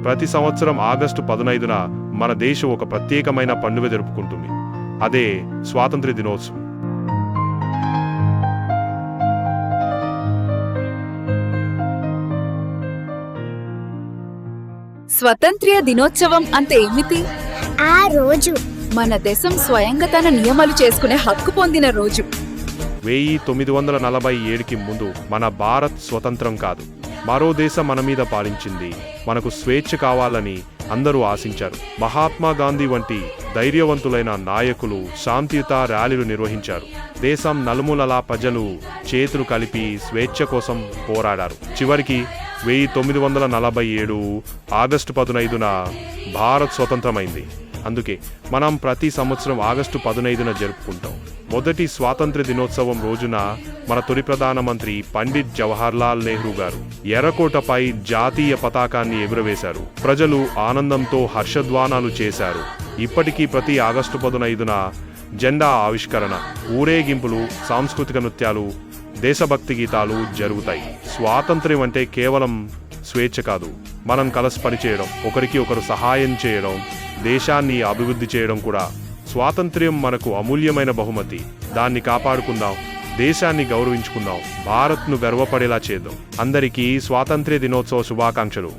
ప్రతి సంవత్సరం ఆగస్టు 15న మన దేశం ఒక ప్రత్యేకమైన పండుగ జరుపుకుంటుంది. అదే స్వాతంత్ర్య దినోత్సవం. స్వతంత్ర్య దినోత్సవం అంటే ఏమిటి? ఆ రోజు మన దేశం స్వయంగా తన నియమాలు చేసుకునే హక్కు పొందిన రోజు. 1947కి ముందు మన భారత్ స్వతంత్రం కాదు, మరో దేశం మన మీద పాలించింది. మనకు స్వేచ్ఛ కావాలని అందరూ ఆశించారు. మహాత్మా గాంధీ వంటి ధైర్యవంతులైన నాయకులు శాంతియుత ర్యాలీలు నిర్వహించారు. దేశం నలుమూలలా ప్రజలు చేతులు కలిపి స్వేచ్ఛ కోసం పోరాడారు. చివరికి 1947 ఆగస్టు 15న భారత్ స్వతంత్రమైంది. అందుకే మనం ప్రతి సంవత్సరం ఆగస్టు 15న జరుపుకుంటాం. మొదటి స్వాతంత్ర్య దినోత్సవం రోజున మన తొలి ప్రధానమంత్రి పండిట్ జవహర్లాల్ నెహ్రూ గారు ఎర్రకోటపై జాతీయ పతాకాన్ని ఎగురవేశారు. ప్రజలు ఆనందంతో హర్షధ్వానాలు చేశారు. ఇప్పటికీ ప్రతి ఆగస్టు 15న జెండా ఆవిష్కరణ, ఊరేగింపులు, సాంస్కృతిక నృత్యాలు, దేశభక్తి గీతాలు జరుగుతాయి. స్వాతంత్ర్యం అంటే కేవలం స్వేచ్ఛ కాదు, మనం కలిసి పనిచేయడం, ఒకరికి ఒకరు సహాయం చేయడం, దేశాన్ని అభివృద్ధి చేయడం కూడా. స్వాతంత్ర్యం మనకు అమూల్యమైన బహుమతి. దాన్ని కాపాడుకుందాం, దేశాన్ని గౌరవించుకుందాం, భారత్ను గర్వపడేలా చేద్దాం. అందరికీ స్వాతంత్ర్య దినోత్సవ శుభాకాంక్షలు.